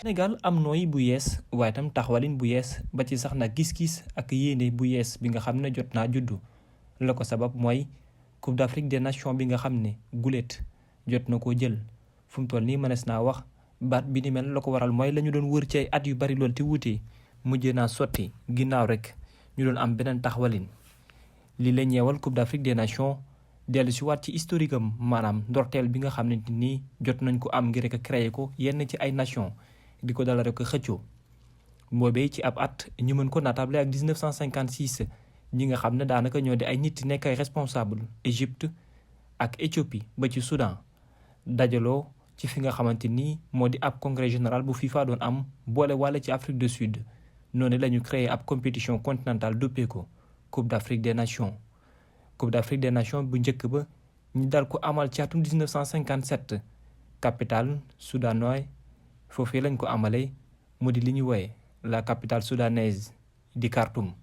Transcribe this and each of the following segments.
Sénégal am nooy bu yees waaye tam taxawalin bu yees ba ci sax nag gis-gis ak yéene bu yees bi nga xam ne jot naa juddu la ko sabab mooy Coupe d'Afrique des Nations bi nga xam ne guléet jot na koo jël fu mu toll nii mënees naa wax baat bi ni mel la ko waral mooy la ñu doon wër ci ay at yu bari lool te wuute mujjee naa sotti ginnaaw rek ñu doon am beneen taxawalin li la ñeewal Coupe d'Afrique des Nations dellu si waat ci historique am maanaam ndorteel bi nga xam ne nii jot nañ ko am ngir rek créer ko yenn ci ay nation di ko dala rek xëccoo boobee ci ab at ñu mën ko natable ak 1956 ñi nga xam ne daanaka ñoo di ay nit nekk ay responsable Égypte ak Éthiopie ba ci Soudan dajaloo ci fi nga xamante ni moo di ab congrès général bu FIFA doon am boole wàlle ci Afrique du Sud noonu la ñu créé ab compétition continentale duppee ko Coupe d'Afrique des Nations. Coupe d'Afrique des Nations bu njëkk ba ñu dal ko amal ci atum 1957 capitale soudanois foofee lañ ko amalee mu di li ñu wooye la capitale soudanaise di Khartoum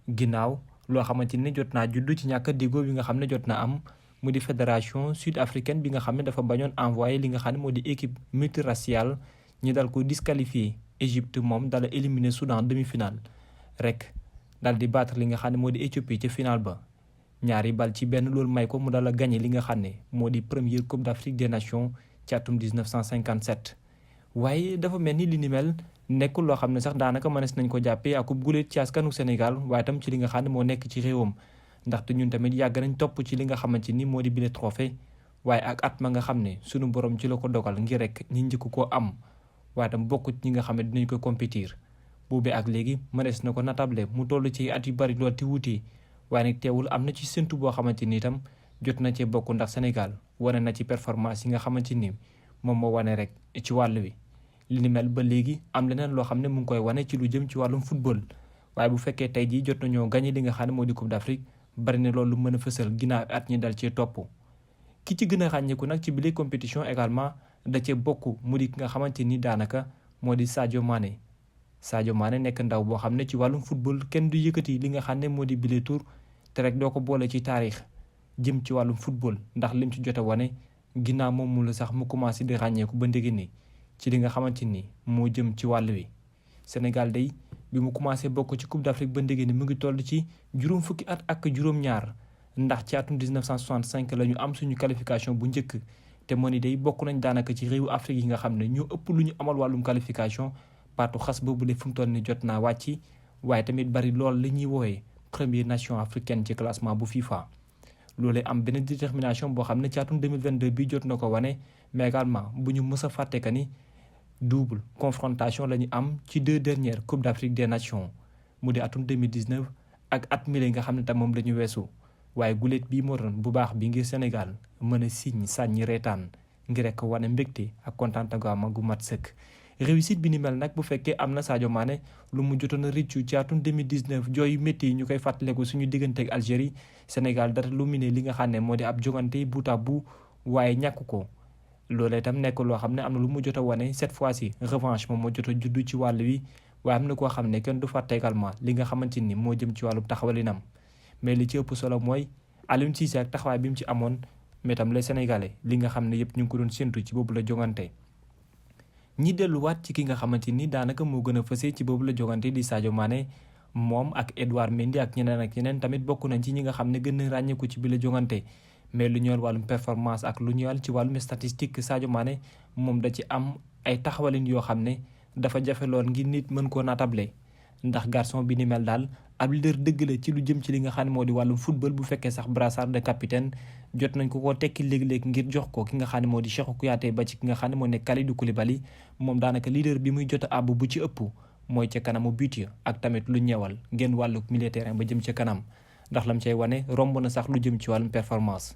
ginnaaw loo xamante ni jot naa juddu ci ñàkk déggoo bi nga xam ne jot na am mu di fédération sud-africaine bi nga xam ne dafa bañoon envoyé li nga xam ne moo di équipe multiraciale ñi dal ko disqualifié Égypte moom dala éliminer Soudan demi-finale rek dal di battre li nga xam ne moo di Éthiopie ca finale ba ñaari bal ci benn loolu may ko mu dala gagné li nga xam ne moo di première Coupe d'Afrique des Nations ci atum 1957 waaye dafa mel ni li ni mel nekkul loo xam ne sax daanaka mënees nañ ko jàppee akub guléet ci askanu Sénégal waaye tam ci li nga xam ne moo nekk ci réewam ndaxte ñun tamit yàgg nañ topp ci li nga xamante ni moo di bile trophée waaye ak at ma nga xam ne sunu borom ci la ko dogal ngir rek ñi njëkk koo am waaye tam bokkut ñi nga xam ne dinañ ko compétir boobee ak léegi mënees na ko natable mu toll ci at yu bari lool te wuute waaye nag teewul am na ci séntu boo xamante ni itam jot na cee bokk ndax Sénégal wane na ci performance yi nga xamante ni moom moo wane rek ci wàll wi. li ni mel ba léegi am leneen loo xam ne mu ngi koy wane ci lu jëm ci wàllum football waaye bu fekkee tey jii jot nañoo gagné li nga xam ne moo di Coupe d'Afrique bari na loolu mën a fësal ginnaaw at ñi dal cee topp ki ci gën a ràññeeku nag ci bile compétition également da cee bokk mu di ki nga xamante ni daanaka moo di Sadio Mané. Sadio Mané nekk ndaw boo xam ne ci wàllum football kenn du yëkkati li nga xam ne moo di bile tour te rek doo ko boole ci taarix jëm ci wàllum football ndax lim ci jot a wane ginnaaw moom mu la sax mu commencé di ràññeeku ba ndege ni ci li nga xamante ni moo jëm ci wàll wi. Sénégal day bi mu commencé bokk ci Coupe d'Afrique ba ndege ni mu ngi toll ci juróom fukki at ak juróom-ñaar ndax ci atum 1965 la ñu am suñu qualification bu njëkk te moo ni day bokk nañ daanaka ci réewu Afrique yi nga xam ne ñoo ëpp lu ñu amal wàllum qualification paatu xas boobule fu mu toll ni jot naa wàcc waaye tamit bari lool li ñuy woowee première nation africaine ci classement bu FIFA. loolee am benn détermination boo xam ne ci atum 2022 bi jot na ko wane mais également bu ñu mës a fàtte que ni double confrontation la ñu am ci 2 dernières Coupe d'Afrique des Nations mu di atum 2019 ak at mi nga xam ne tam moom la ñu weesu waaye guléet bii moo doon bu baax bi ngir Sénégal mën a siñ sàññi reetaan ngir rek wane mbégte ak contentement gu mat sëkk. réussite bi ni mel nag bu fekkee am na Sadio Mané lu mu jotoon a rëccu ci atum 2019 jooy métti yi ñu koy fàttaleku suñu diggante ak Algérie Sénégal dara lu mu ne li nga xam ne moo di ab jogante bout à bout waaye ñàkk ko loolee itam nekk loo xam ne am na lu mu jot a wane cette fois-ci revanche moom moo jot a juddu ci wàll wi waaye am na koo xam ne kenn du fàtte également li nga xamante ni moo jëm ci wàllu taxawalinam mais li ci ëpp solo mooy Aliou Cissé ak taxawaay bi mu ci amoon mais tam les Sénégalais li nga xam ne yëpp ñu ngi ko doon séntu ci boobu la jogante. ñi delluwaat ci ki nga xamante ni daanaka moo gën a fësee ci boobu la jogante di Sadio Mané moom ak Edouard Mendy ak ñeneen tamit bokk nañ ci ñi nga xam ne gën a ràññeeku ci bi la jogante mais lu ñëwal wàllum performance ak lu ñëwal ci wàllum statistique Sadio Mané moom da ci am ay taxawalin yoo xam ne dafa jafe lool ngir nit mën koo naatable ndax garçon bi ni mel daal ab leader dëgg la ci lu jëm ci li nga xam ne moo di wàllum football bu fekkee sax brassard de capitaine jot nañ ko tekki léegi-léegi ngir jox ko ki nga xam ne moo di Cheikhou Kouyaté ba ci ki nga xam ne moo nekk Kalidou Koulibaly moom daanaka leader bi muy jot a àbb bu ci ëpp mooy ca kanamu but ya ak tamit lu ñeewal ngeen wàllu milieu terrain ba jëm ca kanam ndax lam cay wane romb na sax lu jëm ci wàllum performance.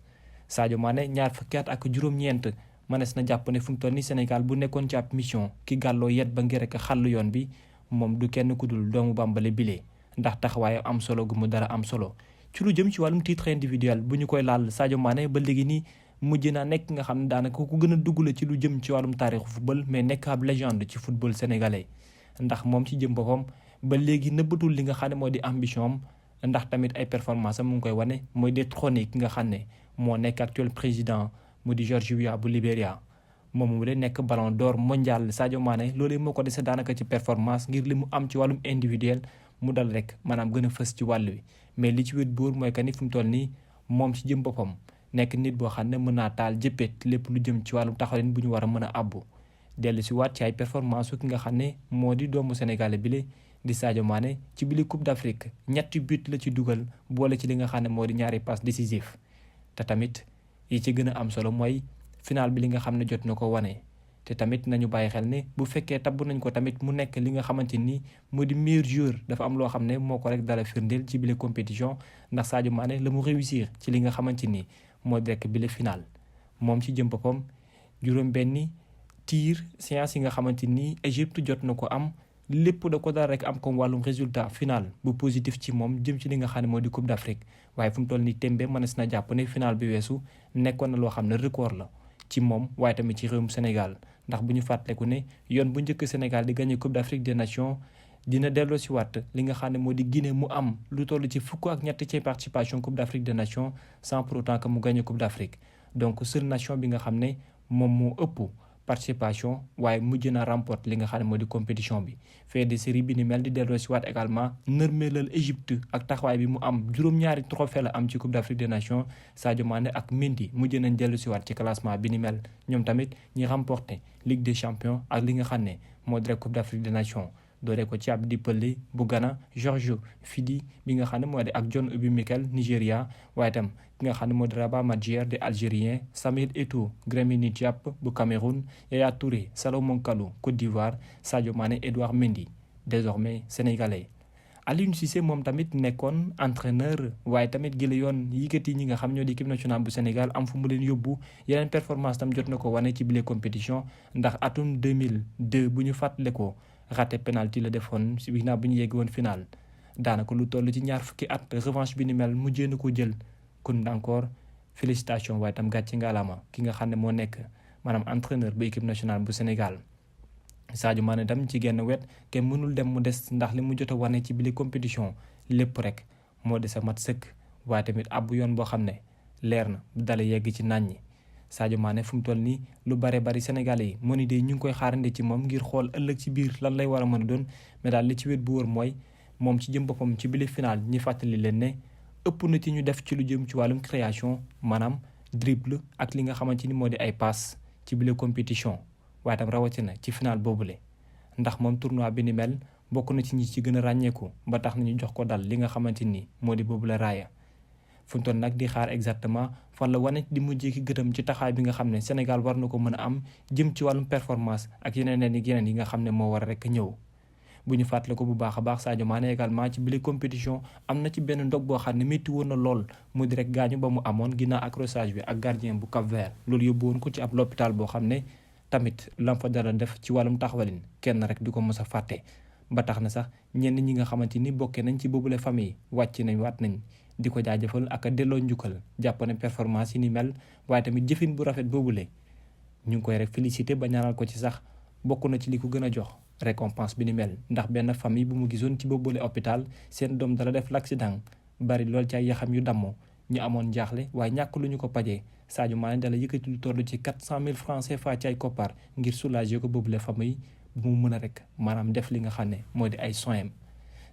Sadio Mané ñaar fukki at ak juróom-ñeent mënees na jàpp ne fu mu toll ni Sénégal bu nekkoon ci ab mission ki gàlloo yet ba ngir rek xàll yoon bi moom du kenn ku dul doomu Bambale bile ndax taxawaaye am solo gu mu dara am solo. ci lu jëm ci wàllum titre individuel bu ñu koy laal Sadio Mané ba léegi nii mujj naa nekk nga xam ne daanaka ku gën a dugg la ci lu jëm ci wàllum taarixu football mais nekk ab légende ci football sénégalais ndax moom ci jëm boppam ba léegi nëbbatul li nga xam ne moo di ambition am ndax tamit ay performance am mu ngi koy wane mooy détrôner ki nga xam ne moo nekk actuel président mu di George Weah bu Libéria moom mu de nekk ballon d'or mondial Sadio Mané loolee moo ko dese daanaka ci performance ngir li mu am ci wàllum individuel mu dal rek maanaam gën a fës ci wàll wi. mais li ci wét buur mooy que ni fu mu toll nii moom ci jëm boppam nekk nit boo xam ne mën naa taal jëppeet lépp lu jëm ci wàllum taxawalin bu ñu war a mën a àbbu. dellu si waat ci ay performance su ki nga xam ne moo di doomu Sénégal bile di Sadio Mané ci bili Coupe d'Afrique ñetti but la ci dugal boole ci li nga xam ne moo di ñaari passe décisif te tamit yi ci gën a am solo mooy final bi li nga xam ne jot na ko wane. te tamit nañu bàyyi xel ne bu fekkee tabb nañ ko tamit mu nekk li nga xamante ni moo di meilleur joueur dafa am loo xam ne moo ko rek dala firndeel ci bile compétition ndax Sadio Mané la mu réussir ci li nga xamante ni moo di rek bile final. moom ci jëm boppam juróom-benni tir séance yi nga xamante ni Égypte jot na ko am lépp da ko dal rek am comme wàllum résultat final bu positif ci moom jëm ci li nga xam ne moo di Coupe d'Afrique. waaye fu mu toll nii tembe mënees na jàpp ne final bi weesu nekkoon na loo xam ne record la ci moom waaye tamit ci réewum Sénégal. ndax bu ñu fàttaliku ne yoon bu njëkk Sénégal di gagné Coupe d'Afrique des Nations dina delloo si waat li nga xam ne moo di Guinée mu am lu toll ci fukk ak ñett ci participation Coupe d'Afrique des Nations sans pour autant que mu gagné Coupe d'Afrique. donc seule nation bi nga xam ne moom moo ëpp participation waaye mujj na remporte li nga xam ne moo di compétition bi. fait de série bi ni mel di delloo si waat également nërmeelal Égypte ak taxawaay bi mu am juróom-ñaari trophée la am ci Coupe d'Afrique des Nations. Sadio Mané ak Mendy mujj nañ dellu si waat ci classement bi ni mel ñoom tamit ñi remporté Ligue des Champions ak li nga xam ne moo di rek Coupe d'Afrique des Nations. doore ko ci Abdi Pelé bu Ghana, Georges Fidi bi nga xam ne moo di ak John Obi Mikel Nigéria waaye itam ki nga xam ne moo di Rabat Madjer de Algérien, Samuel Eto'o Grémini Diop bu Cameroun, Yaya Touré Salomon Kalou Côte d'Ivoire, Sadio Mané Edouard Mendy désormais sénégalais. Aliou Cissé moom tamit nekkoon entraîneur waaye tamit gi la yoon yëkkati ñi nga xam ñoo di équipe nationale bu Sénégal am fu mu leen yóbbu yeneen performance tam jot na ko wane ci bile compétition ndax atum 2002 bu ñu fàttale ko raté penalty la defoon si ginnaaw bu ñu yegg woon final daanaka lu toll ci ñaar fukki at revanche bi ni mel mujjee na ko jël kon encore félicitation waaye tam gàcce ngalaama ki nga xam ne moo nekk maanaam entraîneur bu équipe nationale bu Sénégal. Sadio Mané tam ci genn wet kenn mënul dem mu des ndax li mu jot a wane ci bile compétition lépp rek moo des a mat sëkk waaye tamit ab yoon boo xam ne leer na dala yegg ci naan ñi. Sadio Mané fu mu toll nii lu bare bari Sénégalais yi moo ni de ñu ngi koy xaarande ci moom ngir xool ëllëg ci biir lan lay war a mën a doon mais daal li ci wet bu wóor mooy moom ci jëm boppam ci bile final ñi fàttali leen ne ëpp na ci ñu def ci lu jëm ci wàllum création maanaam dribble ak li nga xamante ni moo di ay passe ci bile compétition. waaye tam rawatina ci final boobule ndax moom tournoi bi ni mel bokk na ci ñi ci gën a ràññeeku ba tax nañu jox ko dal li nga xamante ni moo di boobule raaya. fu mu toll nag di xaar exactement fan la wane di mujjee ki gëtam ci taxawaay bi nga xam ne Sénégal war na ko mën a am jëm ci wàllum performance ak yeneen yi nga xam ne moo war a rek ñëw. bu ñu fàttale ko bu baax a baax Sadio Mané également ci bile compétition am na ci benn ndog boo xam ne métti woon na lool mu di rek gaañu ba mu amoon ginnaaw accrochage bi ak gardien bu Cap-Vert loolu yóbbu woon ko ci ab l'hôpital boo xam ne tamit lam fa dara def ci wàllum taxawalin kenn rek du ko mës a fàtte ba tax na sax ñenn ñi nga xamante ni bokkee nañ ci boobule famille wàcc nañ waat nañ di ko jaajëfal ak a delloo njukkal jàpp ne performance yi ni mel waaye tamit jëfin bu rafet boobule ñu ngi koy rek félicité ba ñaanal ko ci sax bokk na ci li ko gën a jox récompense bi ni mel ndax benn famille bu mu gisoon ci boobule hôpital seen doom dala def l'accident bari lool ci ay yaxam yu dammoo ñu amoon jaaxle waaye ñàkk lu ñu ko pajee Sadio Mané dala yëkkati lu toll ci 400 000 francs CFA ci ay koppar ngir soulager ko boobule famille bu mu mën a rek maanaam def li nga xam ne moo di ay soins.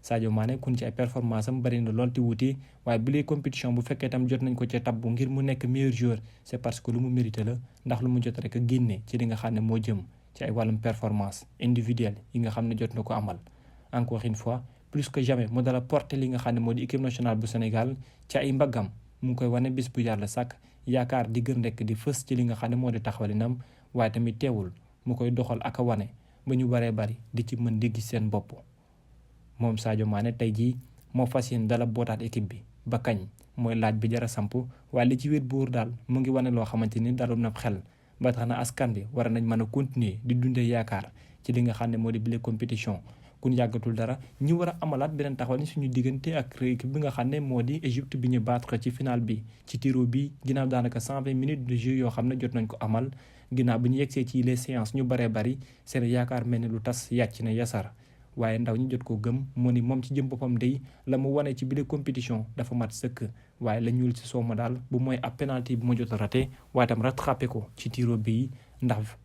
Sadio Mané kun ci ay performance am bari na lool te wuute waaye bi lay compétition bu fekkee tam jot nañ ko ca tabbu ngir mu nekk meilleur joueur c'est parce que lu mu mérité la ndax lu mu jot rek a génne ci li nga xam ne moo jëm ci ay wàllum performance individuelle yi nga xam ne jot na ko amal. encore une fois plus que jamais mu dala porter li nga xam ne moo di équipe nationale bu Sénégal ci ay mbaggam mu ngi koy wane bis bu yàlla sàkk yaakaar di gën rek di fës ci li nga xam ne moo di taxawalinam waaye tamit teewul mu koy doxal ak a wane ba ñu baree bari di ci mën di gis seen bopp. moom Sadio Mané tey jii moo fas yéene dala bootaat équipe bi ba kañ mooy laaj bi jara samp waaye li ci wét buur daal mu ngi wane loo xamante ni dalul na xel ba tax na askan bi war nañ mën a continuer di dundee yaakaar ci li nga xam ne moo di bile compétition. kun yàggatul dara ñi war a amalaat beneen taxawal ni suñu diggante ak équipe bi nga xam ne moo di Égypte bi ñu battre ci final bi ci tiro bi ginnaaw daanaka 120 minutes de jeu yoo xam ne jot nañ ko amal ginnaaw bi ñu yegsee ci les séances ñu baree bari seen yaakaar mel ni lu tas yàcc na yasar waaye ndaw ñi jot ko gëm moo ni moom ci jëm boppam day la mu wane ci bile compétition dafa mat sëkk waaye la ñuul ci sooma daal bu mooy ab penalty bu ma jot a raté waaye tam rattrapé ko ci tiro bi ndax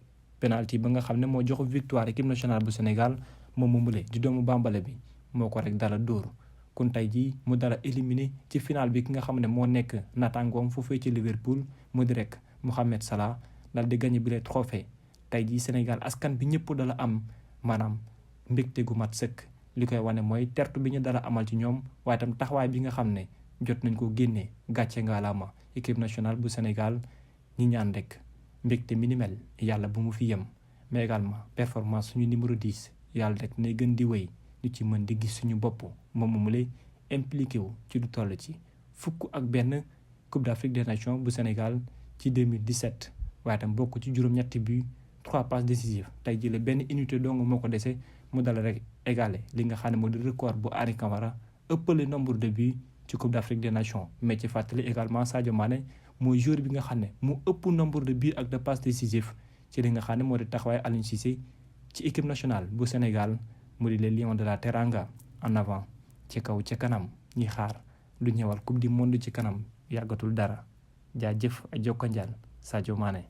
penalty ba nga xam ne moo jox victoire équipe nationale bu Sénégal moom moomule di doomu Bambale bi moo ko rek dala dóor kon tey jii mu dala éliminé ci final bi ki nga xam ne moo nekk naataangoom foofee ci Liverpool mu di rek Mohamed Salah dal di gagné bi le trophée tey jii Sénégal askan bi ñëpp dala am maanaam mbégte gu mat sëkk li koy wane mooy tertu bi ñu dala amal ci ñoom waaye tam taxawaay bi nga xam ne jot nañ ko génnee gàcce ngaalaama équipe nationale bu Sénégal ñi ñaan rek mbégte mi ni mel yàlla bu mu fi yem mais également performance suñu numéro 10 yàlla rek ne gën di wéy ñu ci mën di gis suñu bopp moom mu lay impliqué wu ci lu toll ci fukk ak benn Coupe d'Afrique des Nations bu Sénégal ci 2017 waaye tam bokk ci juróom-ñetti but 3 passes décisives tey jii la benn unité dong moo ko dese mu dal rek égalé li nga xam ne moo di record bu Henri Camara ëppale nombre de buts ci Coupe d'Afrique des Nations mais ci fàttali également Sadio Mané mooy joueur bi nga xam ne mu ëpp nombre de buts ak de passes décisives ci li nga xam ne moo di taxawaay Aliou Cissé ci équipe nationale bu Sénégal mu di les Lions de la Teranga en avant ci kaw ca kanam ñi xaar lu ñëwal coupe du monde ci kanam yàggatul dara jaajëf a jokkanjal Sadio Mané